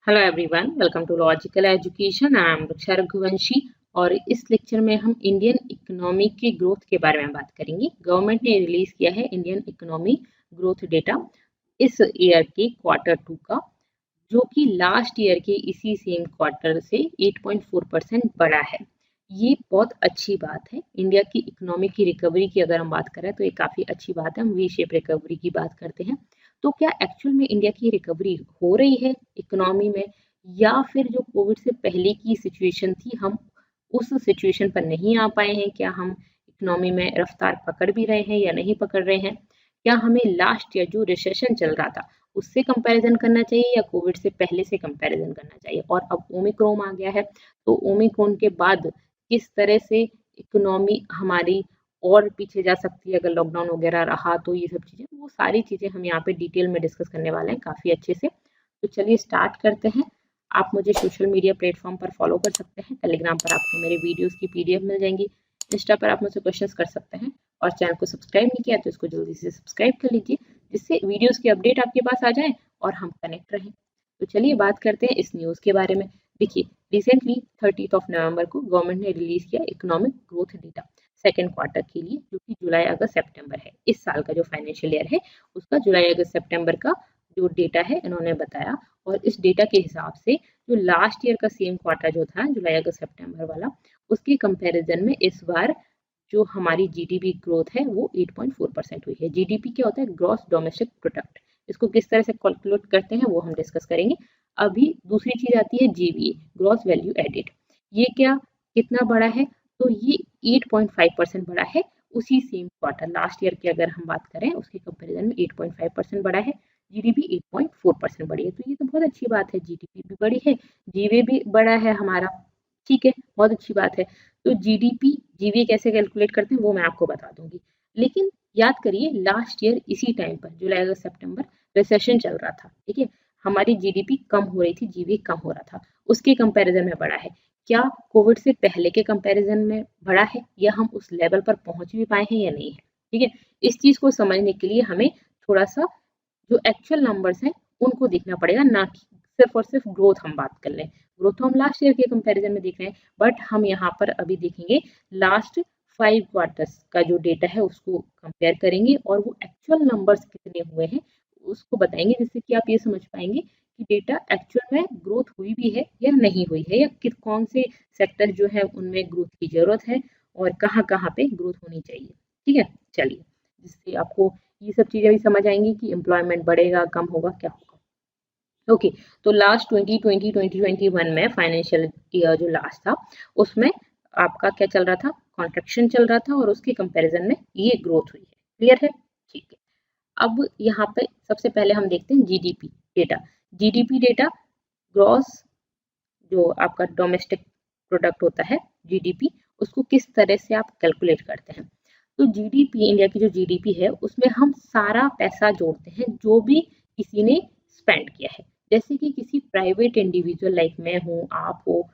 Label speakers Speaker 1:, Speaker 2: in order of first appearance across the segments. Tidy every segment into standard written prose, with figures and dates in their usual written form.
Speaker 1: Hello everyone, welcome to logical education. I am Raksha Raghuvanshi और इस lecture में हम इंडियन इकोनॉमी की ग्रोथ के बारे में बात करेंगे। गवर्नमेंट ने रिलीज किया है इंडियन इकोनॉमी ग्रोथ डेटा इस ईयर के क्वार्टर 2 का, जो कि लास्ट ईयर के इसी सेम क्वार्टर से 8.4% बढ़ा है। ये बहुत अच्छी बात है। इंडिया की इकोनॉमी की रिकवरी की अगर हम बात करें तो ये काफ़ी अच्छी बात है। हम वी शेप रिकवरी की बात करते हैं। तो क्या एक्चुअल में इंडिया की रिकवरी हो रही है इकोनॉमी में, या फिर जो कोविड से पहले की सिचुएशन थी हम उस सिचुएशन पर नहीं आ पाए हैं? क्या हम इकोनॉमी में रफ्तार पकड़ भी रहे हैं या नहीं पकड़ रहे हैं? क्या हमें लास्ट ईयर जो रिसेशन चल रहा था उससे कंपैरिजन करना चाहिए या कोविड से पहले से कंपैरिजन करना चाहिए? और अब ओमिक्रॉन आ गया है, तो ओमिक्रॉन के बाद किस तरह से इकोनॉमी हमारी और पीछे जा सकती है अगर लॉकडाउन वगैरह रहा, तो ये सब चीज़ें, वो सारी चीज़ें हम यहाँ पे डिटेल में डिस्कस करने वाले हैं काफ़ी अच्छे से। तो चलिए स्टार्ट करते हैं। आप मुझे सोशल मीडिया प्लेटफॉर्म पर फॉलो कर सकते हैं। टेलीग्राम पर आपको मेरे वीडियोस की पीडीएफ मिल जाएंगी। इंस्टा पर आप मुझसे क्वेश्चंस कर सकते हैं। और चैनल को सब्सक्राइब नहीं किया तो इसको जल्दी से सब्सक्राइब कर लीजिए, जिससे वीडियोस की अपडेट आपके पास आ जाए और हम कनेक्ट रहें। तो चलिए बात करते हैं इस न्यूज़ के बारे में। देखिए, रिसेंटली 30 नवंबर को गवर्नमेंट ने रिलीज किया economic growth data second quarter के लिए, जो कि जुलाई अगस्त सितंबर है। इस साल का जो फाइनेंशियल ईयर है उसका जुलाई अगस्त सितंबर का जो डेटा है इन्होंने बताया। और इस डेटा के हिसाब से जो लास्ट ईयर का सेम क्वार्टर जो था जुलाई अगस्त सितंबर वाला, उसके कंपैरिजन में इस बार जो हमारी जीडीपी ग्रोथ है वो 8.4% हुई है। जीडीपी क्या होता है? Gross domestic product. इसको किस तरह से कैलकुलेट करते हैं वो हम डिस्कस करेंगे। अभी दूसरी चीज आती है जीवीए, ग्रॉस वैल्यू एडेड। ये क्या, कितना बड़ा है? तो ये 8.5% बड़ा है। उसी सेम क्वार्टर लास्ट ईयर की अगर हम बात करें उसके कंपैरिजन में 8.5% बड़ा है। जीडीपी 8.4% बढ़ी है, तो ये तो बहुत अच्छी बात है। जीडीपी भी बड़ी है, जीवे भी बड़ा है हमारा, ठीक है, बहुत अच्छी बात है। तो जीडीपी जीवी कैसे कैलकुलेट करते हैं वो मैं आपको बता दूंगी। लेकिन याद करिए, लास्ट ईयर इसी टाइम पर जुलाई अगस्त सितंबर रिसेशन चल रहा था, ठीक है, हमारी जीडीपी कम हो रही थी, जीवी कम हो रहा था, उसके कंपैरिजन में बढ़ा है। क्या कोविड से पहले के कंपैरिजन में बढ़ा है, या हम उस लेवल पर पहुंच भी पाए हैं या नहीं है? ठीक है, इस चीज को समझने के लिए हमें थोड़ा सा जो एक्चुअल नंबर्स हैं उनको देखना पड़ेगा, ना कि सिर्फ और सिर्फ ग्रोथ हम बात कर लें। ग्रोथ तो हम लास्ट ईयर के कंपैरिजन में देख रहे हैं, बट हम यहाँ पर अभी देखेंगे लास्ट 5 क्वार्टर्स का जो डेटा है उसको कंपेयर करेंगे और वो एक्चुअल नंबर्स कितने हुए हैं उसको बताएंगे, जिससे कि आप ये समझ पाएंगे कि डेटा एक्चुअल में ग्रोथ हुई भी है या नहीं हुई है, या कौन से सेक्टर जो है उनमें ग्रोथ की जरूरत है और कहाँ कहाँ पे ग्रोथ होनी चाहिए। ठीक है, चलिए, जिससे आपको ये सब चीजें भी समझ आएंगी कि एम्प्लॉयमेंट बढ़ेगा, कम होगा, क्या होगा। ओके, तो लास्ट 2020-2021 में फाइनेंशियल ईयर जो लास्ट था उसमें आपका क्या चल रहा था? कॉन्ट्रैक्शन चल रहा था, और उसके कंपैरिजन में ये ग्रोथ हुई है। क्लियर है? ठीक है। अब यहाँ पे सबसे पहले हम देखते हैं GDP data. GDP data gross जो आपका डोमेस्टिक प्रोडक्ट होता है, जीडीपी, उसको किस तरह से आप कैलकुलेट करते हैं? तो जीडीपी, इंडिया की जो जीडीपी है उसमें हम सारा पैसा जोड़ते हैं जो भी किसी ने स्पेंड किया है। जैसे कि किसी प्राइवेट इंडिविजुअल, लाइक मैं हूँ, आप हो,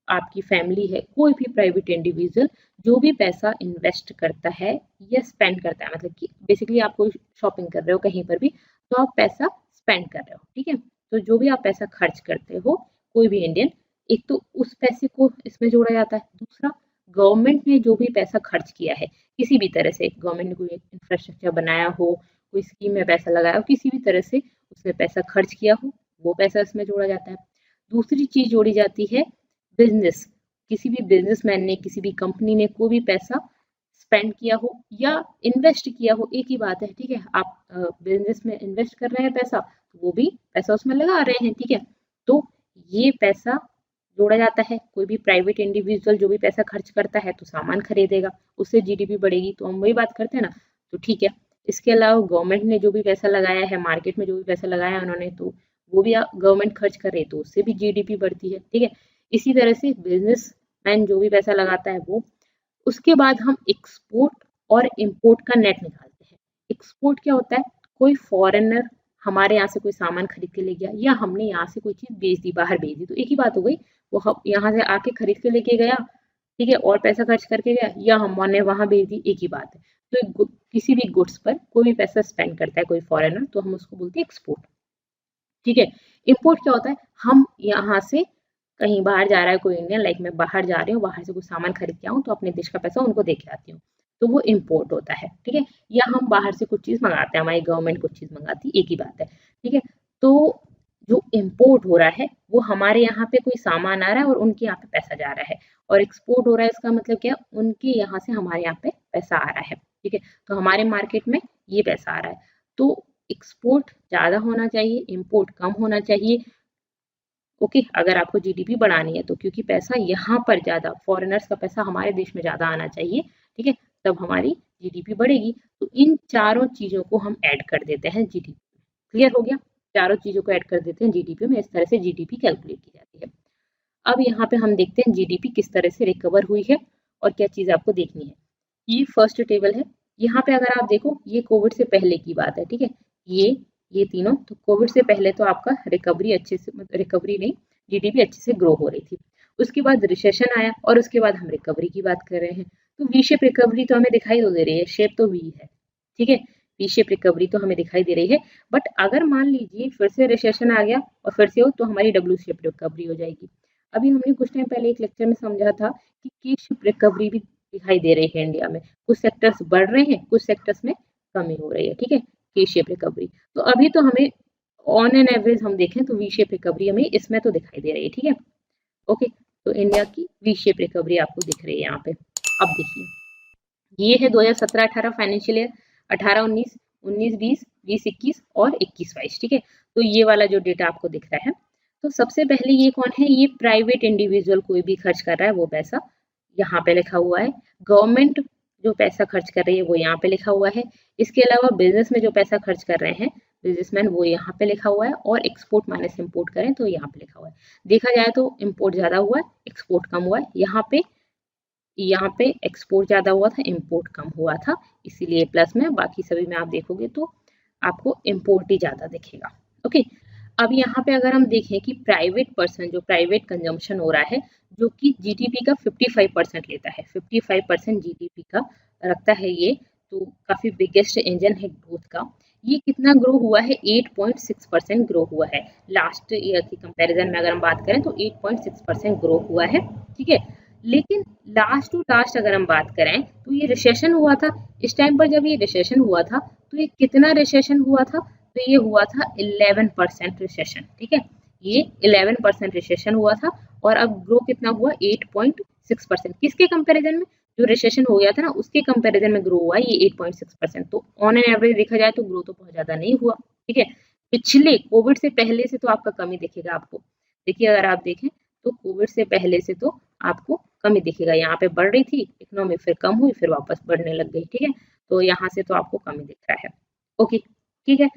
Speaker 1: आपकी फैमिली है, कोई भी प्राइवेट इंडिविजुअल जो भी पैसा इन्वेस्ट करता है या स्पेंड करता है, मतलब कि बेसिकली आप कोई शॉपिंग कर रहे हो कहीं पर भी, तो आप पैसा स्पेंड कर रहे हो, ठीक है। तो जो भी आप पैसा खर्च करते हो, कोई भी इंडियन, एक तो उस पैसे को इसमें जोड़ा जाता है। दूसरा, गवर्नमेंट ने जो भी पैसा खर्च किया है किसी भी तरह से, गवर्नमेंट ने कोई इंफ्रास्ट्रक्चर बनाया हो, कोई स्कीम में पैसा लगाया हो, किसी भी तरह से उसने पैसा खर्च किया हो, वो पैसा इसमें जोड़ा जाता है। दूसरी चीज जोड़ी जाती है बिजनेस। किसी भी बिजनेसमैन ने, किसी भी कंपनी ने कोई भी पैसा स्पेंड किया हो या इन्वेस्ट किया हो, एक ही बात है, ठीक है। आप बिजनेस में इन्वेस्ट कर रहे हैं पैसा, तो वो भी पैसा उसमें लगा रहे हैं, ठीक है। तो ये पैसा जोड़ा जाता है। कोई भी प्राइवेट इंडिविजुअल जो भी पैसा खर्च करता है तो सामान खरीदेगा, उससे जीडीपी बढ़ेगी, तो हम वही बात करते हैं ना। तो ठीक है, इसके अलावा गवर्नमेंट ने जो भी पैसा लगाया है, मार्केट में जो भी पैसा लगाया है उन्होंने, तो वो भी गवर्नमेंट खर्च कर रही है, तो उससे भी जीडीपी बढ़ती है, ठीक है। इसी तरह से बिजनेस मैन जो भी पैसा लगाता है वो, उसके बाद हम एक्सपोर्ट और इंपोर्ट का नेट निकालते हैं। एक्सपोर्ट क्या होता है? कोई फॉरेनर हमारे यहाँ से कोई सामान खरीद के ले गया, या हमने यहाँ से कोई चीज बेच दी, बाहर बेच दी, तो एक ही बात हो गई। वो यहाँ से आके खरीद के लेके गया, ठीक है, और पैसा खर्च करके गया, या हमने वहां बेच दी, एक ही बात है। तो किसी भी गुड्स पर कोई भी पैसा स्पेंड करता है कोई फॉरेनर, तो हम उसको बोलते हैं एक्सपोर्ट, ठीक है। इंपोर्ट क्या होता है? हम यहाँ से कहीं बाहर जा रहा है कोई इंडियन, लाइक मैं बाहर जा रही हूँ, बाहर से कुछ सामान खरीद के आऊँ तो अपने देश का पैसा उनको दे के आती हूँ, तो वो इम्पोर्ट होता है, ठीक है। या हम बाहर से कुछ चीज़ मंगाते हैं, हमारी गवर्नमेंट कुछ चीज़ मंगाती है, एक ही बात है, ठीक है। तो जो इम्पोर्ट हो रहा है वो हमारे यहाँ पे कोई सामान आ रहा है और उनके यहाँ पे पैसा जा रहा है, और एक्सपोर्ट हो रहा है इसका मतलब क्या, उनके यहाँ से हमारे यहाँ पे पैसा आ रहा है, ठीक है। तो हमारे मार्केट में ये पैसा आ रहा है, तो एक्सपोर्ट ज़्यादा होना चाहिए, इम्पोर्ट कम होना चाहिए। ओके, अगर आपको जीडीपी बढ़ानी है तो, क्योंकि पैसा यहाँ पर ज़्यादा, फॉरेनर्स का पैसा हमारे देश में ज़्यादा आना चाहिए, ठीक है, तब हमारी जीडीपी बढ़ेगी। तो इन चारों चीज़ों को हम ऐड कर देते हैं जीडीपी। क्लियर हो गया? चारों चीज़ों को ऐड कर देते हैं जीडीपी में, इस तरह से जीडीपी कैलकुलेट की जाती है। अब यहाँ पे हम देखते हैं जीडीपी किस तरह से रिकवर हुई है और क्या चीज़ आपको देखनी है। ये फर्स्ट टेबल है, यहाँ पे अगर आप देखो ये कोविड से पहले की बात है, ठीक है। ये तीनों, तो कोविड से पहले तो आपका रिकवरी अच्छे से, रिकवरी नहीं, जीडीपी अच्छे से ग्रो हो रही थी। उसके बाद रिसेशन आया और उसके बाद हम रिकवरी की बात कर रहे हैं, तो वी शेप रिकवरी तो हमें दिखाई तो दे रही है, शेप तो वी है, ठीक है, वी शेप रिकवरी तो हमें दिखाई दे रही है। बट अगर मान लीजिए फिर से रिसेशन आ गया और फिर से हो, तो हमारी डब्ल्यू शेप रिकवरी हो जाएगी। अभी हमने कुछ टाइम पहले एक लेक्चर में समझा था कि के शेप रिकवरी भी दिखाई दे रही है इंडिया में, कुछ सेक्टर्स बढ़ रहे हैं, कुछ सेक्टर्स में कमी हो रही है, ठीक है, के शेप रिकवरी। तो अभी तो हमें ऑन एन एवरेज हम देखें तो वी शेप रिकवरी हमें इसमें तो दिखाई दे रही है, ठीक है। ओके, तो इंडिया की वी शेप रिकवरी आपको दिख रही है यहाँ पे। अब देखिए, ये है 2017-18 फाइनेंशियल ईयर, 18-19, 19-20, 20-21 और 21-22, ठीक है। तो ये वाला जो डेटा आपको दिख रहा है, तो सबसे पहले ये कौन है, ये प्राइवेट इंडिविजुअल कोई भी खर्च कर रहा है वो पैसा यहाँ पे लिखा हुआ है। गवर्नमेंट जो पैसा खर्च कर रही है वो यहाँ पे लिखा हुआ है। इसके अलावा बिजनेस में जो पैसा खर्च कर रहे हैं बिजनेसमैन, वो यहाँ पे लिखा हुआ है। और एक्सपोर्ट माइनस इम्पोर्ट करें तो यहाँ पे लिखा हुआ है। देखा जाए तो इम्पोर्ट ज्यादा हुआ है, एक्सपोर्ट कम हुआ है। यहाँ पे एक्सपोर्ट ज्यादा हुआ था, इम्पोर्ट कम हुआ था, इसीलिए प्लस में। बाकी सभी में आप देखोगे तो आपको इम्पोर्ट ही ज्यादा दिखेगा। ओके, अब यहाँ पे अगर हम देखें कि प्राइवेट पर्सन, जो प्राइवेट कंजम्पशन हो रहा है, जो कि जीडीपी का 55% लेता है, 55% जीडीपी का रखता है ये, तो काफी बिगेस्ट इंजन है ग्रोथ का। ये कितना ग्रो हुआ है, 8.6% ग्रो हुआ है। लास्ट ईयर की कंपैरिजन में अगर हम बात करें तो 8.6% ग्रो हुआ है, ठीक है। लेकिन लास्ट टू लास्ट अगर हम बात करें तो ये रिसेशन हुआ था। इस टाइम पर जब ये रिसेशन हुआ था तो ये कितना रिसेशन हुआ था, तो ये हुआ था 11% रिसेशन, ठीक है। ये 11% रिसेशन हुआ था और अब ग्रो कितना हुआ, 8.6%। किसके कंपैरिजन में, जो रिसेशन हो गया था ना उसके कंपैरिजन में ग्रो हुआ ये 8.6%। तो ऑन एन एवरेज देखा जाए तो ग्रो तो बहुत ज्यादा नहीं हुआ, ठीक है। पिछले कोविड से पहले से तो आपका कमी दिखेगा आपको। देखिए, अगर आप देखें तो कोविड से पहले से तो आपको कमी दिखेगा। यहाँ पे बढ़ रही थी इकोनॉमी, फिर कम हुई, फिर वापस बढ़ने लग गई, ठीक है। तो यहाँ से तो आपको कमी दिख रहा है। ओके, ठीक है।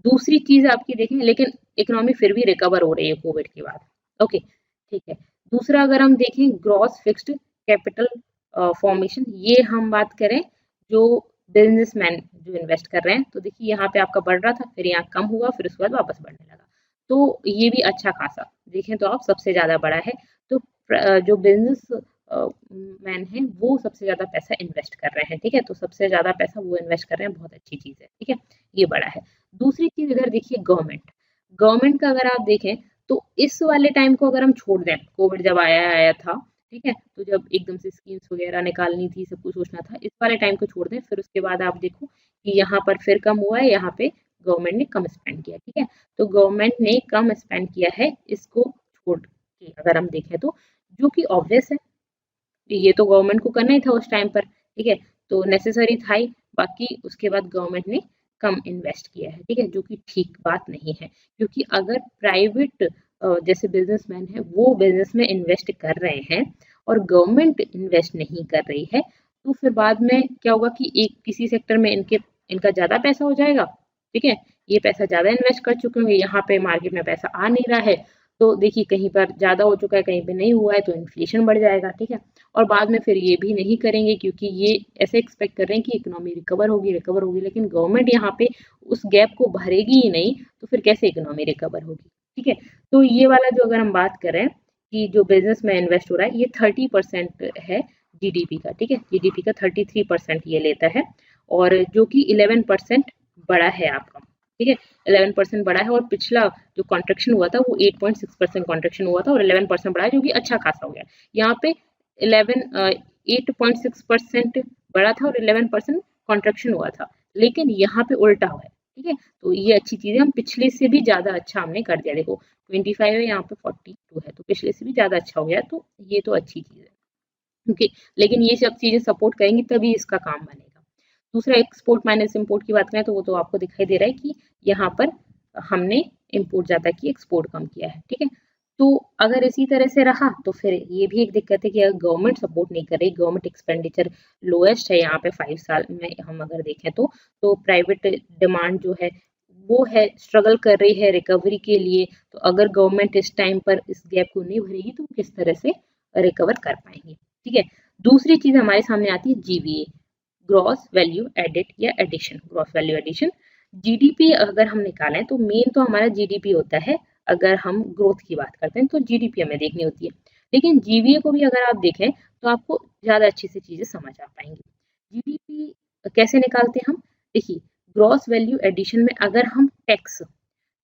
Speaker 1: दूसरी चीज आपकी देखें, लेकिन इकोनॉमी फिर भी रिकवर हो रही है कोविड के बाद। ओके, ठीक है। दूसरा अगर हम देखें ग्रॉस फिक्स्ड कैपिटल फॉर्मेशन, ये हम बात करें जो बिजनेसमैन जो इन्वेस्ट कर रहे हैं, तो देखिए यहाँ पे आपका बढ़ रहा था, फिर यहाँ कम हुआ, फिर उसके बाद वापस बढ़ने लगा। तो ये भी अच्छा खासा देखें तो आप सबसे ज्यादा बड़ा है। तो जो बिजनेस मैन है वो सबसे ज्यादा पैसा इन्वेस्ट कर रहे हैं, ठीक है। तो सबसे ज्यादा पैसा वो इन्वेस्ट कर रहे हैं, बहुत अच्छी चीज है, ठीक है, ये बड़ा है। दूसरी चीज इधर देखिए, गवर्नमेंट का अगर आप देखें तो इस वाले टाइम को अगर हम छोड़ दें, कोविड जब आया था, ठीक है, तो जब एकदम से स्कीम्स वगैरह निकालनी थी, सब कुछ सोचना था, इस वाले टाइम को छोड़ दें, फिर उसके बाद आप देखो कि यहाँ पर फिर कम हुआ है, यहाँ पे गवर्नमेंट ने कम स्पेंड किया, ठीक है। तो गवर्नमेंट ने कम स्पेंड किया है, इसको छोड़ के अगर हम देखें तो, जो कि ऑब्वियस है, ये तो गवर्नमेंट को करना ही था उस टाइम पर, ठीक है, तो नेसेसरी था ही। बाकी उसके बाद गवर्नमेंट ने कम इन्वेस्ट किया है, ठीक है, जो कि ठीक बात नहीं है। क्योंकि अगर प्राइवेट जैसे बिजनेसमैन है वो बिजनेस में इन्वेस्ट कर रहे हैं और गवर्नमेंट इन्वेस्ट नहीं कर रही है, तो फिर बाद में क्या होगा कि एक किसी सेक्टर में इनका ज्यादा पैसा हो जाएगा, ठीक है, ये पैसा ज्यादा इन्वेस्ट कर चुके होंगे, यहाँ पे मार्केट में पैसा आ नहीं रहा है, तो देखिए कहीं पर ज्यादा हो चुका है, कहीं पे नहीं हुआ है, तो इन्फ्लेशन बढ़ जाएगा, ठीक है। और बाद में फिर ये भी नहीं करेंगे क्योंकि ये ऐसे एक्सपेक्ट कर रहे हैं कि इकोनॉमी रिकवर होगी, लेकिन गवर्नमेंट यहाँ पे उस गैप को भरेगी ही नहीं, तो फिर कैसे इकोनॉमी रिकवर होगी, ठीक है। तो ये वाला जो अगर हम बात करें कि जो बिजनेस में इन्वेस्ट हो रहा है, ये 30% है जीडीपी का, ठीक है, जीडीपी का 33% ये लेता है, और जो कि 11% बड़ा है आपका, ठीक है, 11% बढ़ा है। और पिछला जो कॉन्ट्रेक्शन हुआ था वो 8.6% कॉन्ट्रेक्शन हुआ था और 11% बढ़ा है, जो कि अच्छा खासा हो गया। यहाँ पे 8.6% बढ़ा था और 11% कॉन्ट्रेक्शन हुआ था, लेकिन यहाँ पे उल्टा हुआ है। ठीक है, तो ये अच्छी चीज है, हम पिछले से भी ज्यादा अच्छा हमने कर दिया। देखो 25 है, यहाँ पे 42 है, तो पिछले से भी ज्यादा अच्छा हो गया, तो ये तो अच्छी चीज है। ओके, लेकिन ये सब चीजें सपोर्ट करेंगी तभी इसका काम बनेगा। दूसरा, एक्सपोर्ट माइनस इंपोर्ट की बात करें तो वो तो आपको दिखाई दे रहा है कि यहाँ पर हमने इंपोर्ट ज्यादा की, एक्सपोर्ट कम किया है। ठीक है, तो अगर इसी तरह से रहा तो फिर ये भी एक दिक्कत है कि अगर गवर्नमेंट सपोर्ट नहीं कर रही, गवर्नमेंट एक्सपेंडिचर लोएस्ट है यहाँ पे 5 साल में हम अगर देखें तो प्राइवेट डिमांड जो है वो है स्ट्रगल कर रही है रिकवरी के लिए। तो अगर गवर्नमेंट इस टाइम पर इस गैप को नहीं भरेगी तो किस तरह से रिकवर कर पाएंगे। ठीक है, दूसरी चीज हमारे सामने आती है जीवीए, ग्रॉस वैल्यू एडेड या addition. Gross value addition, GDP अगर हम निकालें तो मेन तो हमारा जीडीपी होता है। अगर हम ग्रोथ की बात करते हैं तो जीडीपी हमें देखनी होती है, लेकिन जीवीए को भी अगर आप देखें तो आपको ज्यादा अच्छी से चीजें समझ आ पाएंगी। जीडीपी कैसे निकालते हैं हम, देखिए ग्रॉस वैल्यू एडिशन में अगर हम टैक्स,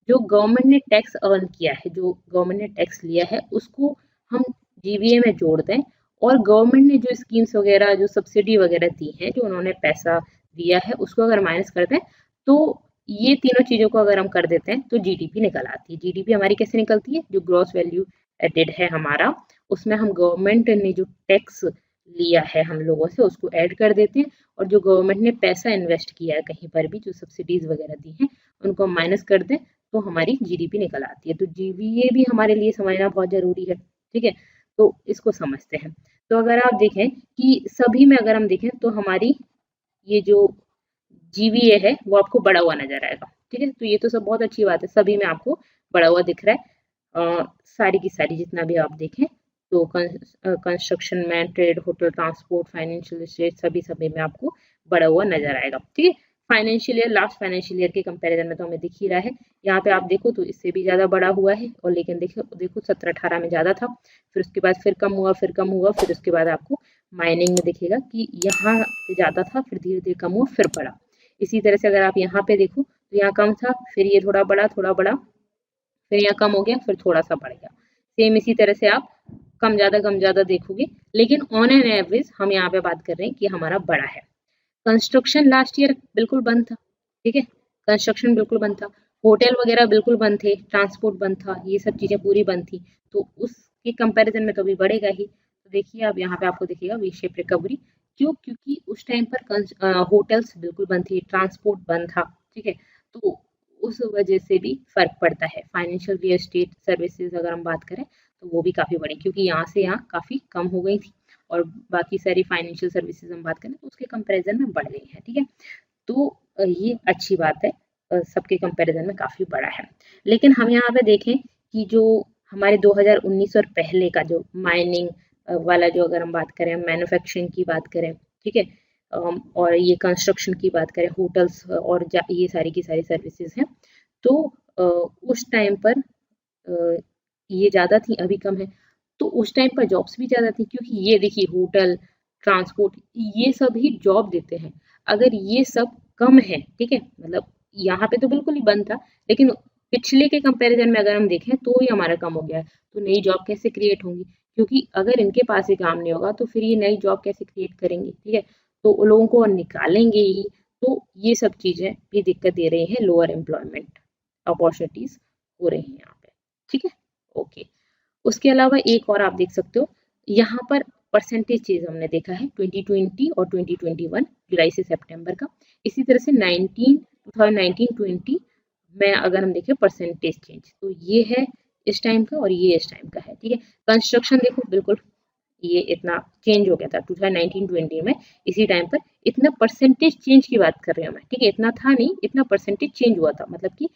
Speaker 1: जो गवर्नमेंट ने टैक्स अर्न किया है, जो गवर्नमेंट ने टैक्स लिया है, उसको हम जीवीए में जोड़ दें, और गवर्नमेंट ने जो स्कीम्स वगैरह, जो सब्सिडी वगैरह दी है, जो उन्होंने पैसा दिया है, उसको अगर माइनस कर दें तो ये तीनों चीजों को अगर हम कर देते हैं तो जीडीपी निकल आती है। जीडीपी हमारी कैसे निकलती है, जो ग्रॉस वैल्यू एडेड है हमारा, उसमें हम गवर्नमेंट ने जो टैक्स लिया है हम लोगों से उसको ऐड कर देते हैं, और जो गवर्नमेंट ने पैसा इन्वेस्ट किया है कहीं पर भी, जो सब्सिडीज वगैरह दी हैं, उनको हम माइनस कर दें तो हमारी जीडीपी निकल आती है। तो जीवीए भी हमारे लिए समझना बहुत जरूरी है। ठीक है, तो इसको समझते हैं। तो अगर आप देखें कि सभी में अगर हम देखें तो हमारी ये जो जीवीए है वो आपको बढ़ा हुआ नजर आएगा। ठीक है, तो ये तो सब बहुत अच्छी बात है, सभी में आपको बढ़ा हुआ दिख रहा है। सारी की सारी जितना भी आप देखें तो कंस्ट्रक्शन में, trade, hotel, transport, financial state, सभी में आपको बढ़ा हुआ नजर आएगा। ठीक है, financial year, last financial year के कंपैरिजन में तो हमें दिख ही रहा है। यहाँ पे आप देखो तो इससे भी ज्यादा बढ़ा हुआ है, और लेकिन देखो 17-18 में ज्यादा था, फिर उसके बाद फिर कम हुआ, फिर कम हुआ, फिर उसके बाद आपको माइनिंग में दिखेगा कि यहाँ पे ज्यादा था, फिर धीरे धीरे कम हुआ, फिर बढ़ा। इसी तरह से अगर आप यहाँ पे देखो तो यहाँ कम था, फिर ये थोड़ा बढ़ा, फिर यहाँ कम हो गया, फिर थोड़ा सा बढ़ गया। सेम इसी तरह से आप कम ज्यादा देखोगे, लेकिन ऑन एन एवरेज हम यहाँ पे बात कर रहे हैं कि हमारा बड़ा है। कंस्ट्रक्शन लास्ट ईयर बिल्कुल बंद था। ठीक है, कंस्ट्रक्शन बिल्कुल बंद था, होटल वगैरह बिल्कुल बंद थे, ट्रांसपोर्ट बंद था, ये सब चीजें पूरी बंद थी, तो उसके कंपैरिजन में तो अभी बढ़ेगा ही। तो देखिए अब यहाँ पे आपको दिखेगा वी शेप रिकवरी। क्यों, क्योंकि उस टाइम पर होटल्स बिल्कुल बंद थे, ट्रांसपोर्ट बंद था। ठीक है, तो उस वजह से भी फर्क पड़ता है। फाइनेंशियल रियल एस्टेट सर्विसेज अगर हम बात करें तो वो भी काफी बढ़ी, क्योंकि यहाँ से यहाँ काफी कम हो गई थी, और बाकी सारी फाइनेंशियल सर्विसेज हम बात करें तो उसके कंपैरिजन में बढ़ गई है। ठीक है, तो ये अच्छी बात है, सबके कंपैरिजन में काफी बड़ा है। लेकिन हम यहाँ पे देखें कि जो हमारे 2019 और पहले का जो माइनिंग वाला, जो अगर हम बात करें, मैन्युफैक्चरिंग की बात करें, ठीक है, और ये कंस्ट्रक्शन की बात करें, होटल्स और ये सारी की सारी सर्विसेज हैं, तो उस टाइम पर ये ज्यादा थी, अभी कम है। तो उस टाइम पर जॉब्स भी ज्यादा थी, क्योंकि ये देखिए होटल, ट्रांसपोर्ट, ये सब ही जॉब देते हैं। अगर ये सब कम है, ठीक है, मतलब यहाँ पे तो बिल्कुल ही बंद था, लेकिन पिछले के कंपैरिजन में अगर हम देखें तो ही हमारा कम हो गया है। तो नई जॉब कैसे क्रिएट होंगी, क्योंकि अगर इनके पास ही काम नहीं होगा तो फिर ये नई जॉब कैसे क्रिएट करेंगे। ठीक है, तो उन लोगों को निकालेंगे ही। तो ये सब चीजें भी दिक्कत दे रही हैं, लोअर एम्प्लॉयमेंट अपॉर्चुनिटीज हो रही हैं यहाँ पे। ठीक है, ओके। उसके अलावा एक और आप देख सकते हो, यहाँ पर परसेंटेज चेंज हमने देखा है 2020 और 2021, जुलाई से सितंबर का। इसी तरह से 2019-20 में अगर हम देखें परसेंटेज चेंज, तो ये है इस टाइम का और ये इस टाइम का है। ठीक है, कंस्ट्रक्शन देखो बिल्कुल ये इतना चेंज हो गया था 2019-20 में, इसी टाइम पर इतना परसेंटेज चेंज की बात कर रही हूँ मैं। ठीक है, इतना था नहीं, इतना परसेंटेज चेंज हुआ था, मतलब कि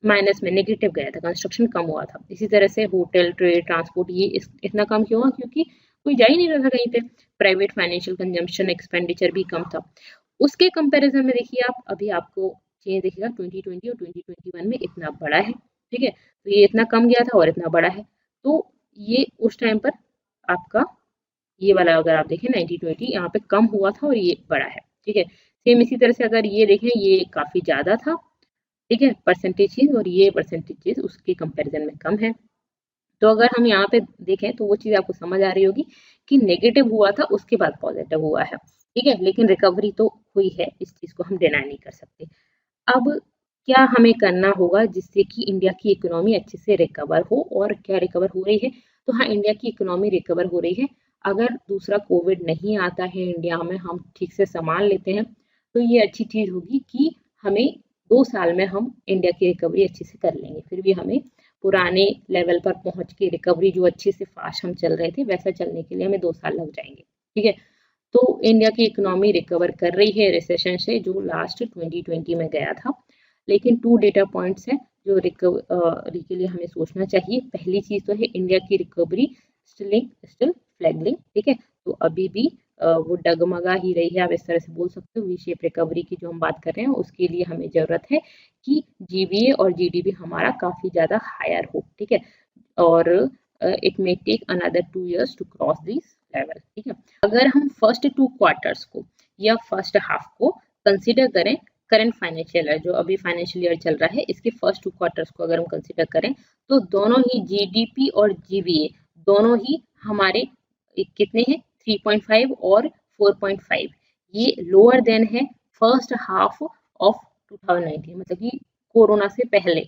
Speaker 1: माइनस में, नेगेटिव गया था, कंस्ट्रक्शन कम हुआ था। इसी तरह से होटल, ट्रेड, ट्रांसपोर्ट, ये इतना कम क्यों हुआ, क्योंकि कोई जा ही नहीं रहा था कहीं पे। प्राइवेट फाइनेंशियल कंजम्पशन एक्सपेंडिचर भी कम था। उसके कंपैरिजन में देखिए आप, अभी आपको चेंज दिखेगा 2020 और 2021 में इतना बड़ा है। ठीक है, तो ये इतना कम गया था और इतना बड़ा है, तो ये उस टाइम पर आपका ये वाला अगर आप देखें 1920, यहाँ पे कम हुआ था और ये बड़ा है। ठीक है, सेम इसी तरह से अगर ये देखें, ये काफी ज्यादा था, ठीक है, परसेंटेज चेंज, और ये परसेंटेज चेंज उसके कंपैरिजन में कम है। तो अगर हम यहाँ पे देखें तो वो चीज़ आपको समझ आ रही होगी कि नेगेटिव हुआ था उसके बाद पॉजिटिव हुआ है, ठीक है, लेकिन रिकवरी तो हुई है, इस चीज़ को हम डिनाई नहीं कर सकते। अब क्या हमें करना होगा जिससे कि इंडिया की इकोनॉमी अच्छे से रिकवर हो, और क्या रिकवर हो रही है? तो हाँ, इंडिया की इकोनॉमी रिकवर हो रही है। अगर दूसरा कोविड नहीं आता है इंडिया में, हम ठीक से संभाल लेते हैं, तो ये अच्छी चीज़ होगी कि हमें 2 साल में हम इंडिया की रिकवरी अच्छे से कर लेंगे। फिर भी हमें पुराने लेवल पर पहुंच के रिकवरी जो अच्छे से फास्ट हम चल रहे थे वैसा चलने के लिए हमें 2 साल लग जाएंगे, ठीक है। तो इंडिया की इकोनॉमी रिकवर कर रही है रिसेशन से, जो लास्ट 2020 में गया था। लेकिन 2 डेटा पॉइंट्स हैं जो रिकवरी के लिए हमें सोचना चाहिए। पहली चीज़ तो है इंडिया की रिकवरी स्टिल फ्लैगलिंग, ठीक है, तो अभी भी वो डगमगा ही रही है, आप इस तरह से बोल सकते हो। वी शेप रिकवरी की जो हम बात कर रहे हैं उसके लिए हमें ज़रूरत है कि जीबीए और जीडीपी हमारा काफ़ी ज़्यादा हायर हो, ठीक है, और it may take another 2 years to cross this level, ठीक है। अगर हम फर्स्ट 2 क्वार्टर्स को या फर्स्ट हाफ को कंसिडर करें, करंट फाइनेंशियल ईयर जो अभी फाइनेंशियल ईयर चल रहा है इसके फर्स्ट 2 क्वार्टर्स को अगर हम कंसिडर करें, तो दोनों ही जीडीपी और जीवीए दोनों ही हमारे कितने हैं, 3.5 और 4.5, ये लोअर देन है फर्स्ट हाफ ऑफ 2019, मतलब कि कोरोना से पहले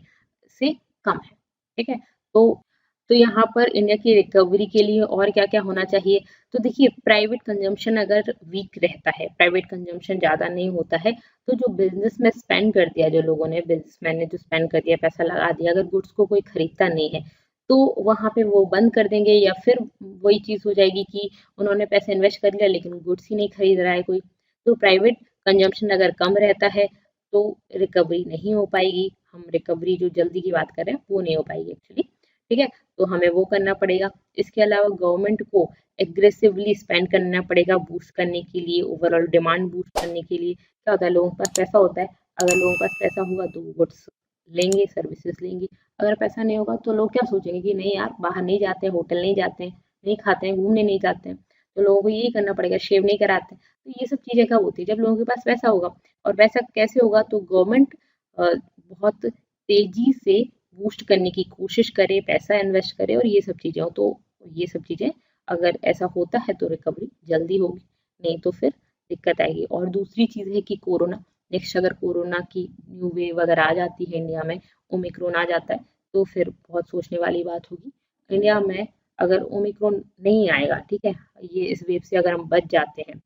Speaker 1: से कम है, ठीक है। तो यहाँ पर इंडिया की रिकवरी के लिए और क्या क्या होना चाहिए? तो देखिए, प्राइवेट कंजम्पशन अगर वीक रहता है, प्राइवेट कंजम्पशन ज़्यादा नहीं होता है, तो जो बिजनेस में स्पेंड कर दिया, जो लोगों ने, बिजनेसमैन ने जो स्पेंड कर दिया, पैसा लगा दिया, अगर गुड्स को कोई खरीदता नहीं है तो वहाँ पे वो बंद कर देंगे, या फिर वही चीज़ हो जाएगी कि उन्होंने पैसे इन्वेस्ट कर लिया लेकिन गुड्स ही नहीं खरीद रहा है कोई। तो प्राइवेट कंजम्पशन अगर कम रहता है तो रिकवरी नहीं हो पाएगी, हम रिकवरी जो जल्दी की बात कर रहे हैं वो नहीं हो पाएगी एक्चुअली, ठीक है। तो हमें वो करना पड़ेगा। इसके अलावा गवर्नमेंट को एग्रेसिवली स्पेंड करना पड़ेगा बूस्ट करने के लिए, ओवरऑल डिमांड बूस्ट करने के लिए। क्या होता है, लोगों के पास पैसा होता है, अगर लोगों के पास पैसा होगा तो वो गुड्स लेंगे, सर्विसेज लेंगे। अगर पैसा नहीं होगा तो लोग क्या सोचेंगे कि नहीं यार, बाहर नहीं जाते हैं, होटल नहीं जाते हैं, नहीं खाते हैं, घूमने नहीं जाते हैं, तो लोगों को यही करना पड़ेगा, शेव नहीं कराते हैं। तो ये सब चीज़ें कब होती है, जब लोगों के पास पैसा होगा। और पैसा कैसे होगा, तो गवर्नमेंट बहुत तेजी से बूस्ट करने की कोशिश करे, पैसा इन्वेस्ट करे, और ये सब चीज़ें हो। तो ये सब चीज़ें अगर ऐसा होता है तो रिकवरी जल्दी होगी, नहीं तो फिर दिक्कत आएगी। और दूसरी चीज़ है कि कोरोना, नेक्स्ट अगर कोरोना की न्यू वेव अगर आ जाती है इंडिया में, ओमिक्रॉन आ जाता है, तो फिर बहुत सोचने वाली बात होगी। इंडिया में अगर ओमिक्रॉन नहीं आएगा, ठीक है, ये इस वेव से अगर हम बच जाते हैं,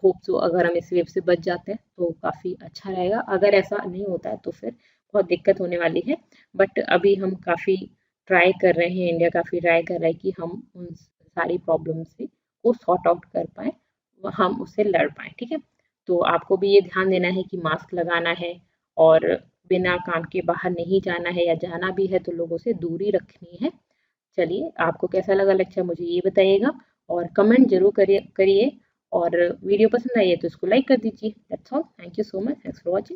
Speaker 1: होप सो अगर हम इस वेव से बच जाते हैं तो काफ़ी अच्छा रहेगा। अगर ऐसा नहीं होता है तो फिर बहुत दिक्कत होने वाली है। बट अभी हम काफ़ी ट्राई कर रहे हैं, इंडिया काफ़ी ट्राई कर रहा है कि हम उन सारी प्रॉब्लम से को सॉर्ट आउट कर पाएँ, हम उससे लड़ पाएँ, ठीक है। तो आपको भी ये ध्यान देना है कि मास्क लगाना है, और बिना काम के बाहर नहीं जाना है, या जाना भी है तो लोगों से दूरी रखनी है। चलिए, आपको कैसा लगा लेक्चर मुझे ये बताइएगा, और कमेंट जरूर करिए, और वीडियो पसंद आई है तो इसको लाइक कर दीजिए। That's all, thank you so much, thanks for watching.